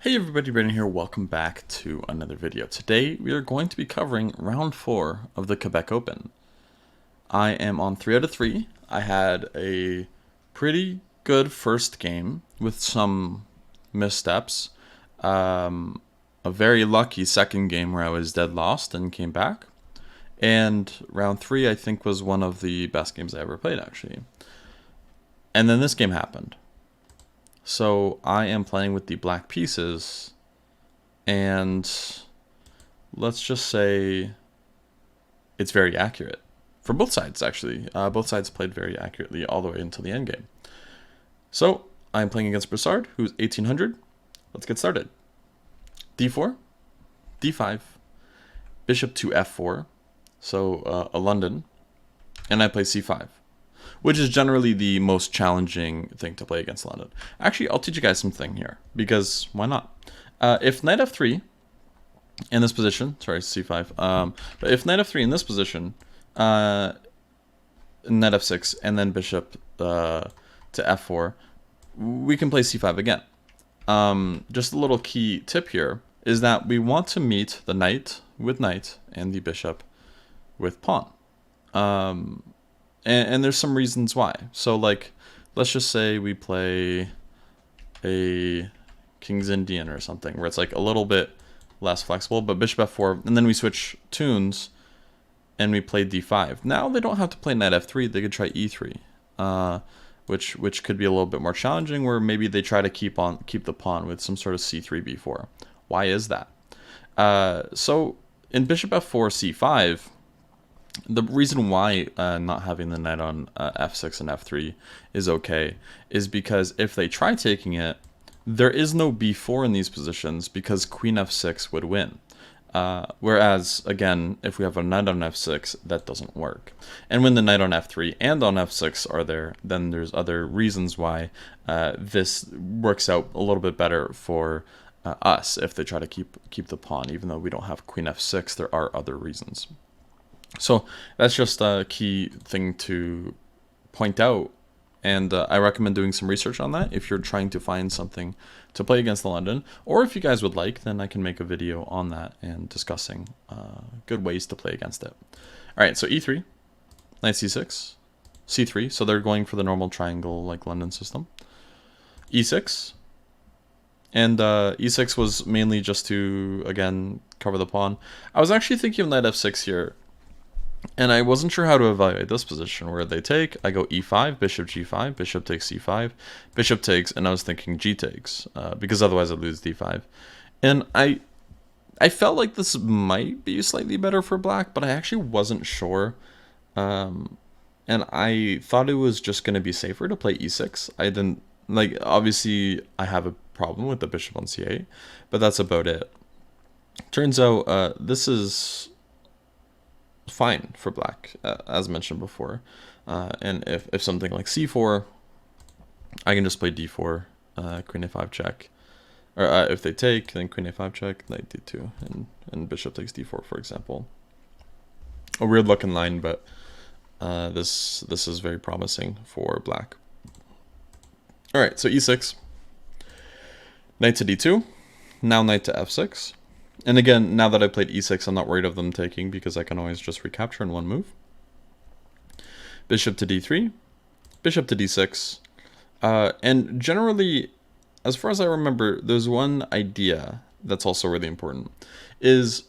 Hey everybody, Brandon here. Welcome back to another video. Today we are going to be covering round 4 of the Quebec Open. I am on 3 out of 3. I had a pretty good first game with some missteps. A very lucky second game where I was dead lost and came back. And round 3 I think was one of the best games I ever played actually. And then this game happened. So I am playing with the black pieces, and let's just say it's very accurate for both sides actually. Both sides played very accurately all the way until the end game. So I'm playing against Broussard, who's 1800. Let's get started. D4, D5, Bishop to F4, so a London, and I play C5. Which is generally the most challenging thing to play against London. Actually, I'll teach you guys something here, because why not? If knight f3 in this position, sorry, c5, but if knight f3 in this position, knight f6, and then bishop to f4, we can play c5 again. Just a little key tip here is that we want to meet the knight with knight and the bishop with pawn. And there's some reasons why. So, like, let's just say we play a King's Indian or something, where it's like a little bit less flexible, but bishop f4, and then we switch tunes, and we play d5. Now they don't have to play knight f3, they could try e3, which could be a little bit more challenging, where maybe they try to keep the pawn with some sort of c3, b4. Why is that? So, in bishop f4, c5, the reason why not having the knight on f6 and f3 is okay is because if they try taking it, there is no b4 in these positions because queen f6 would win. Whereas, again, if we have a knight on f6, that doesn't work. And when the knight on f3 and on f6 are there, then there's other reasons why this works out a little bit better for us if they try to keep the pawn. Even though we don't have queen f6, there are other reasons. So that's just a key thing to point out, and I recommend doing some research on that if you're trying to find something to play against the London, or if you guys would like, then I can make a video on that and discussing good ways to play against it. Alright, so e3, knight c6, c3, so they're going for the normal triangle like London system, e6, and e6 was mainly just to, again, cover the pawn. I was actually thinking of knight f6 here, and I wasn't sure how to evaluate this position. Where they take, I go e5, bishop g5, bishop takes c5, bishop takes, and I was thinking g takes, because otherwise I'd lose d5. And I felt like this might be slightly better for black, but I actually wasn't sure. And I thought it was just going to be safer to play e6. I didn't, like, obviously I have a problem with the bishop on c8, but that's about it. Turns out this is fine for black, as mentioned before, and if something like c4, I can just play d4, queen a5 check, or if they take, then queen a5 check, knight d2, and bishop takes d4, for example. A weird looking line, but this is very promising for black. All right, so e6, knight to d2, now knight to f6. And again, now that I played e6, I'm not worried of them taking because I can always just recapture in one move. Bishop to d3, bishop to d6. And generally, as far as I remember, there's one idea that's also really important. Is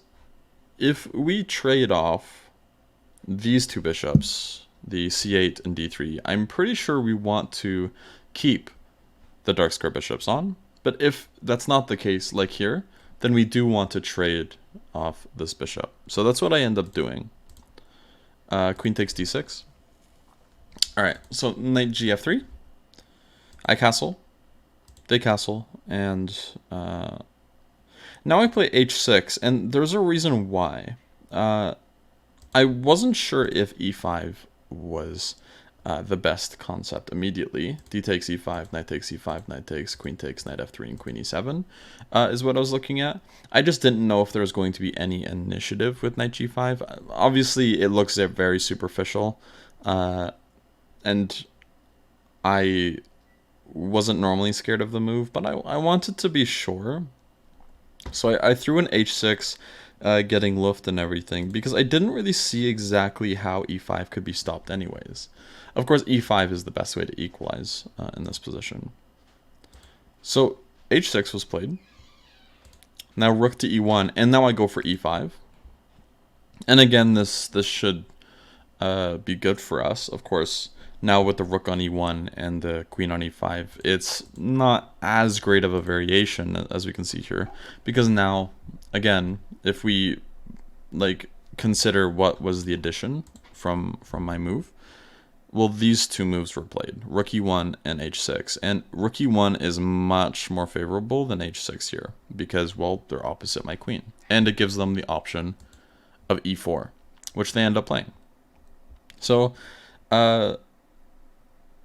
if we trade off these two bishops, the c8 and d3, I'm pretty sure we want to keep the dark square bishops on. But if that's not the case, like here, then we do want to trade off this bishop. So that's what I end up doing. Queen takes d6. Alright, so knight gf3. I castle. They castle. And now I play h6. And there's a reason why. I wasn't sure if e5 was the best concept immediately. D takes e5, knight takes e5, knight takes, queen takes, knight f3, and queen e7 is what I was looking at. I just didn't know if there was going to be any initiative with knight g5. Obviously, it looks very superficial, and I wasn't normally scared of the move, but I wanted to be sure So I threw in h6, getting luft and everything, because I didn't really see exactly how e5 could be stopped anyways. Of course, e5 is the best way to equalize in this position. So h6 was played. Now rook to e1, and now I go for e5. And again, this should be good for us. Of course, now with the rook on e1 and the queen on e5, it's not as great of a variation as we can see here, because now, again, if we like consider what was the addition from my move, well, these two moves were played, rook e1 and h6, and rook e1 is much more favorable than h6 here, because, well, they're opposite my queen, and it gives them the option of e4, which they end up playing. So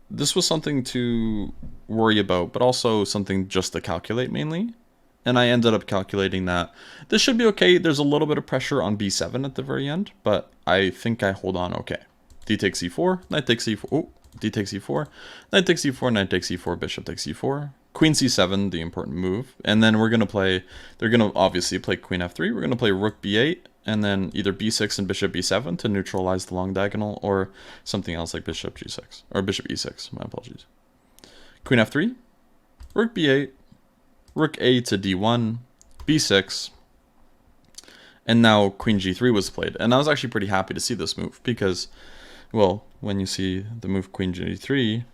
this was something to worry about, but also something just to calculate mainly. And I ended up calculating that this should be okay. There's a little bit of pressure on b7 at the very end, but I think I hold on okay. D takes e4, knight takes e4, oh, d takes e4, knight takes e4, knight takes e4, bishop takes e4, queen c7, the important move. And then we're going to play, they're going to obviously play queen f3. We're going to play rook b8, and then either b6 and bishop b7 to neutralize the long diagonal, or something else like bishop g6, or bishop e6, my apologies. Queen f3, rook b8, rook a to d1, b6, and now queen g3 was played. And I was actually pretty happy to see this move, because, well, when you see the move queen g3,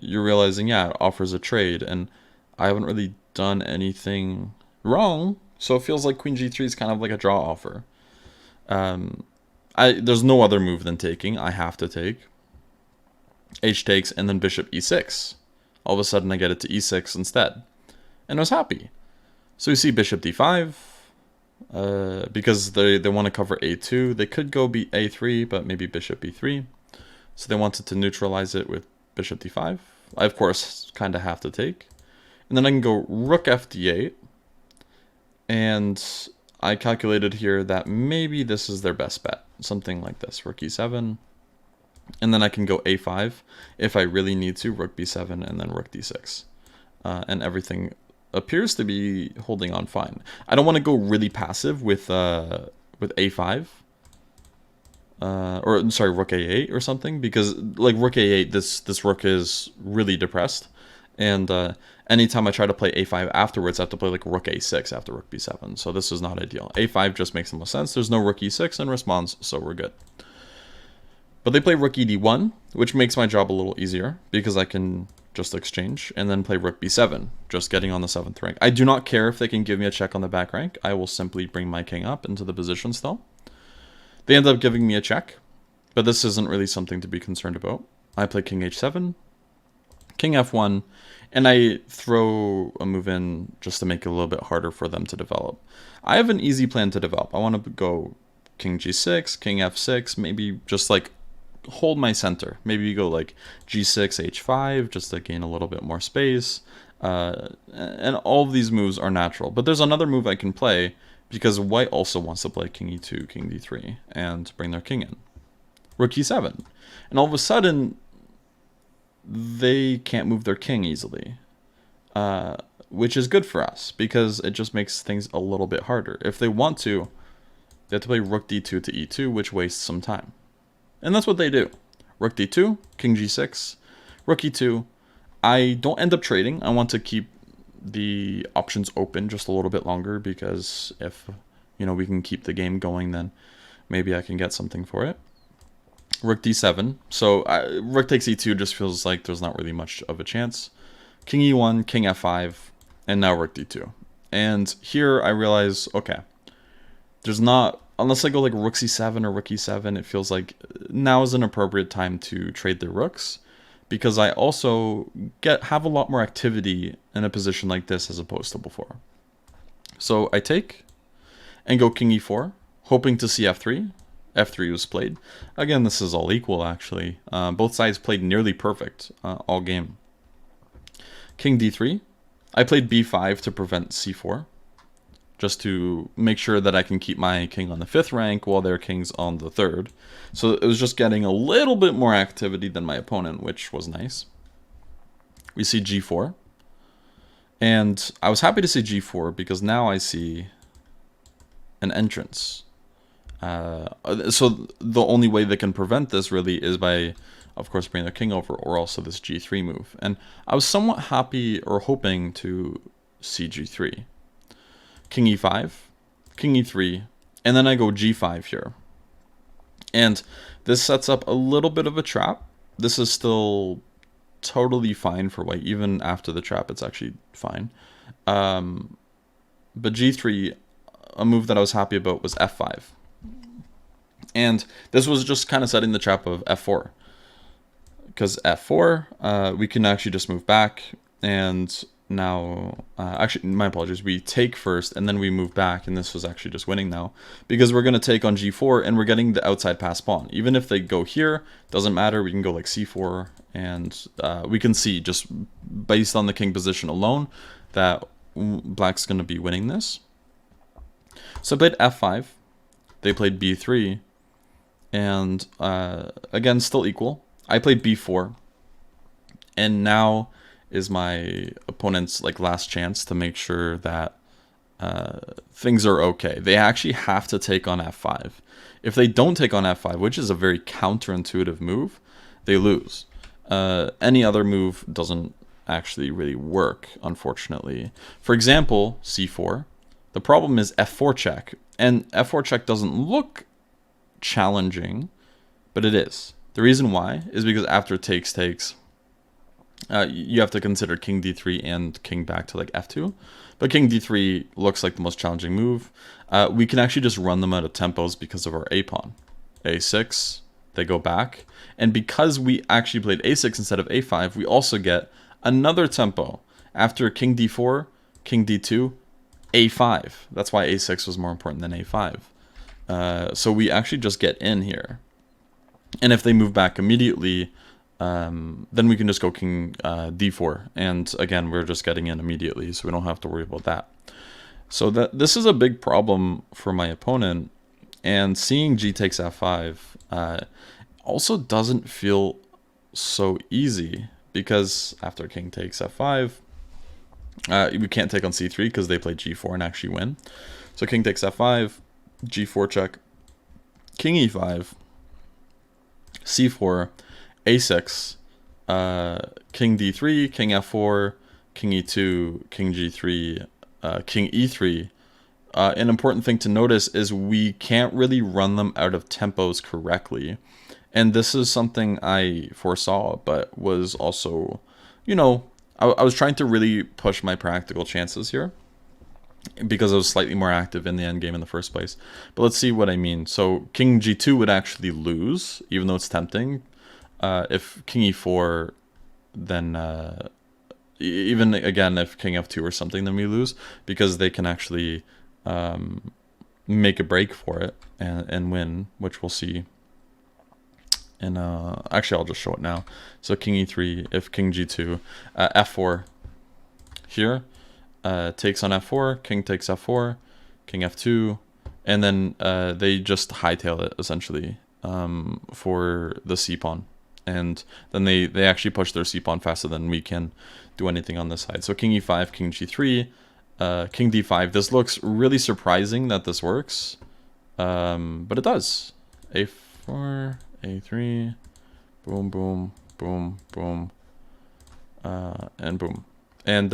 you're realizing, yeah, it offers a trade, and I haven't really done anything wrong, so it feels like queen g3 is kind of like a draw offer. There's no other move than taking. I have to take. H takes, and then bishop e6. All of a sudden I get it to e6 instead, and I was happy. So you see bishop d5, because they want to cover a2. They could go a3, but maybe bishop e3. So they wanted to neutralize it with bishop d5. I, of course, kind of have to take. And then I can go rook f d8. And I calculated here that maybe this is their best bet. Something like this, rook e7. And then I can go a5 if I really need to, rook b7, and then rook d6. And everything appears to be holding on fine. I don't want to go really passive with a5. Or sorry, rook a8 or something, because like rook a8, this rook is really depressed, and anytime I try to play a5 afterwards, I have to play like rook a6 after rook b7. So this is not ideal. a5 just makes the most sense. There's no rook e6 and responds, so we're good. But they play rook ed1, which makes my job a little easier, because I can just exchange, and then play rook b7, just getting on the 7th rank. I do not care if they can give me a check on the back rank. I will simply bring my king up into the position still. They end up giving me a check, but this isn't really something to be concerned about. I play king h7, king f1, and I throw a move in just to make it a little bit harder for them to develop. I have an easy plan to develop. I want to go king g6, king f6, maybe just like hold my center. Maybe you go like g6, h5, just to gain a little bit more space. And all of these moves are natural. But there's another move I can play, because white also wants to play king e2, king d3, and bring their king in. Rook e7. And all of a sudden, they can't move their king easily. Which is good for us, because it just makes things a little bit harder. If they want to, they have to play rook d2 to e2, which wastes some time. And that's what they do. Rook d2, king g6, rook e2. I don't end up trading. I want to keep the options open just a little bit longer, because if we can keep the game going, then maybe I can get something for it. Rook d7. So rook takes e2 just feels like there's not really much of a chance. King e1, king f5, and now rook d2. And here I realize, okay, there's not, unless I go like rook c7 or rook e7, it feels like now is an appropriate time to trade the rooks, because I also have a lot more activity in a position like this as opposed to before. So I take and go king e4, hoping to see f3. f3 was played. Again, this is all equal, actually. Both sides played nearly perfect all game. King d3. I played b5 to prevent c4, just to make sure that I can keep my king on the 5th rank while their king's on the 3rd. So it was just getting a little bit more activity than my opponent, which was nice. We see g4. And I was happy to see g4 because now I see an entrance. So the only way they can prevent this really is by, of course, bringing their king over, or also this g3 move. And I was somewhat happy or hoping to see g3. King e5, king e3, and then I go g5 here. And this sets up a little bit of a trap. This is still totally fine for white. Even after the trap, it's actually fine. But g3, a move that I was happy about was f5. And this was just kind of setting the trap of f4. Because f4, we can actually just move back. And now, actually, my apologies, we take first and then we move back. And this was actually just winning now. Because we're going to take on g4 and we're getting the outside pass pawn. Even if they go here, doesn't matter. We can go like c4. And we can see just based on the king position alone that black's going to be winning this. So I played f5. They played b3. And again, still equal. I played b4. And now is my opponent's like last chance to make sure that things are okay. They actually have to take on f5. If they don't take on f5, which is a very counterintuitive move, they lose. Any other move doesn't actually really work, unfortunately. For example, c4. The problem is f4 check. And f4 check doesn't look challenging, but it is. The reason why is because after takes, you have to consider king d3 and king back to like f2. But king d3 looks like the most challenging move. We can actually just run them out of tempos because of our a pawn. a6, they go back. And because we actually played a6 instead of a5, we also get another tempo. After king d4, king d2, a5. That's why a6 was more important than a5. So we actually just get in here. And if they move back immediately, then we can just go king d4. And again, we're just getting in immediately, so we don't have to worry about that. So this is a big problem for my opponent. And seeing g takes f5 also doesn't feel so easy, because after king takes f5, we can't take on c3 because they play g4 and actually win. So king takes f5, g4 check, king e5, c4, a6, king d3, king f4, king e2, king g3, king e3. An important thing to notice is we can't really run them out of tempos correctly. And this is something I foresaw, but was also, you know, I was trying to really push my practical chances here, because I was slightly more active in the endgame in the first place. But let's see what I mean. So king g2 would actually lose, even though it's tempting. If king e4, then even again, if king f2 or something, then we lose, because they can actually make a break for it and win, which we'll see. And actually, I'll just show it now. So king e3, if king g2, f4 here. Takes on f4, king takes f4, king f2, and then they just hightail it, essentially, for the c-pawn. And then they actually push their c-pawn faster than we can do anything on this side. So king e5, king g3, king d5. This looks really surprising that this works, but it does. a4, a3, boom, boom, boom, boom, and boom. And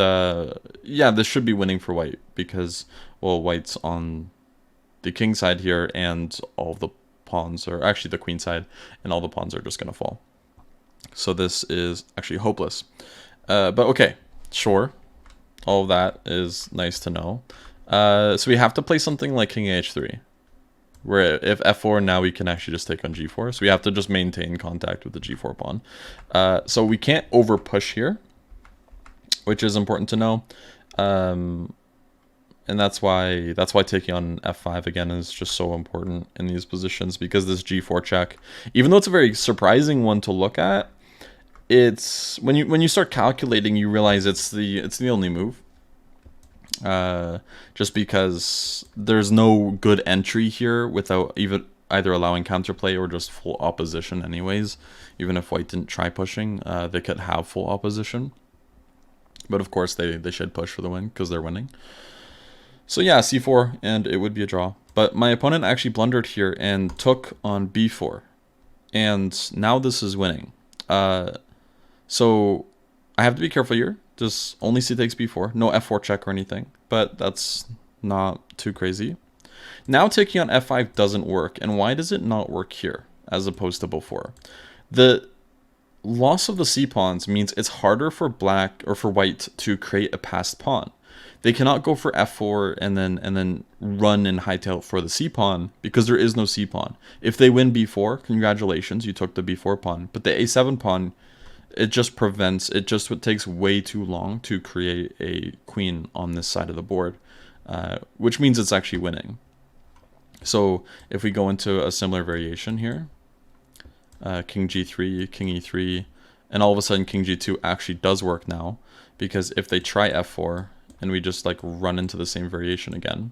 yeah, this should be winning for white, because, well, white's on the king side here, and all the pawns are actually the queen side, and all the pawns are just going to fall. So this is actually hopeless. But okay, sure. All of that is nice to know. So we have to play something like king h3, where if f4, now we can actually just take on g4. So we have to just maintain contact with the g4 pawn. So we can't over push here, which is important to know, and that's why taking on f5 again is just so important in these positions, because this g4 check, even though it's a very surprising one to look at, it's when you start calculating, you realize it's the only move, just because there's no good entry here without either allowing counterplay or just full opposition anyways. Even if white didn't try pushing, they could have full opposition. But of course, they should push for the win because they're winning. So yeah, c4, and it would be a draw. But my opponent actually blundered here and took on b4. And now this is winning. So I have to be careful here. Just only c takes b4. No f4 check or anything. But that's not too crazy. Now taking on f5 doesn't work. And why does it not work here as opposed to before? The loss of the c-pawns means it's harder for black or for white to create a passed pawn. They cannot go for f4 and then run and hightail for the c-pawn because there is no c-pawn. If they win b4, congratulations, you took the b4 pawn. But the a7 pawn, it just takes way too long to create a queen on this side of the board, which means it's actually winning. So if we go into a similar variation here, king g3, king e3, and all of a sudden king g2 actually does work now, because if they try f4 and we just like run into the same variation again,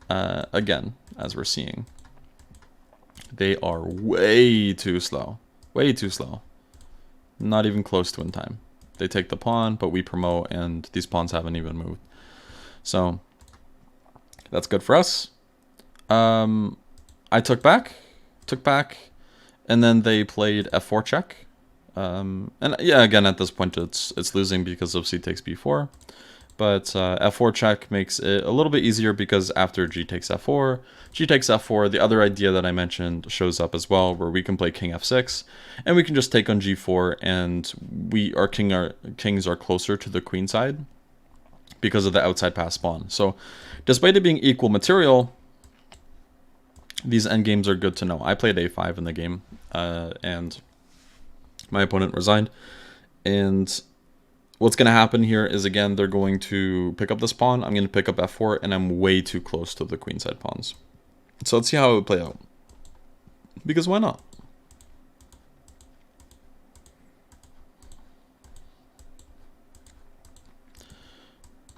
as we're seeing, they are way too slow, not even close to in time. They take the pawn, but we promote, and these pawns haven't even moved. So that's good for us. I took back, and then they played f4 check. And yeah, again, at this point, it's losing because of c takes b4. But f4 check makes it a little bit easier because after g takes f4, the other idea that I mentioned shows up as well, where we can play king f6, and we can just take on g4, and our kings are closer to the queen side because of the outside pass pawn. So despite it being equal material, these endgames are good to know. I played a5 in the game, and my opponent resigned. And what's going to happen here is, again, they're going to pick up this pawn. I'm going to pick up f4, and I'm way too close to the queenside pawns. So let's see how it would play out. Because why not?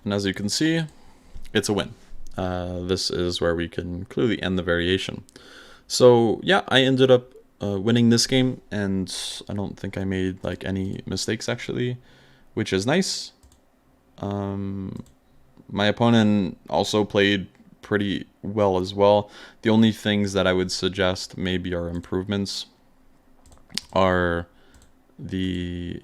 And as you can see, it's a win. This is where we can clearly end the variation. So yeah, I ended up winning this game, and I don't think I made like any mistakes actually, which is nice. My opponent also played pretty well as well. The only things that I would suggest maybe are improvements are the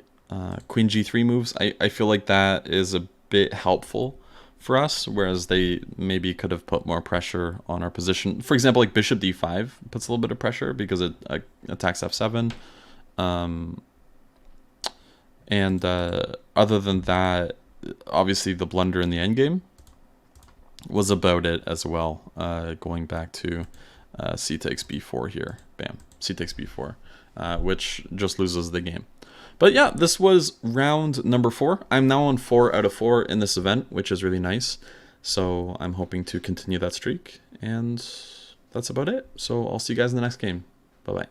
queen g3 moves. I feel like that is a bit helpful for us, whereas they maybe could have put more pressure on our position. For example, like bishop d5 puts a little bit of pressure because it attacks f7. And other than that, obviously the blunder in the endgame was about it as well. Going back to c takes b4 here. Bam, c takes b4, which just loses the game. But yeah, this was round number 4. I'm now on 4 out of 4 in this event, which is really nice. So I'm hoping to continue that streak. And that's about it. So I'll see you guys in the next game. Bye-bye.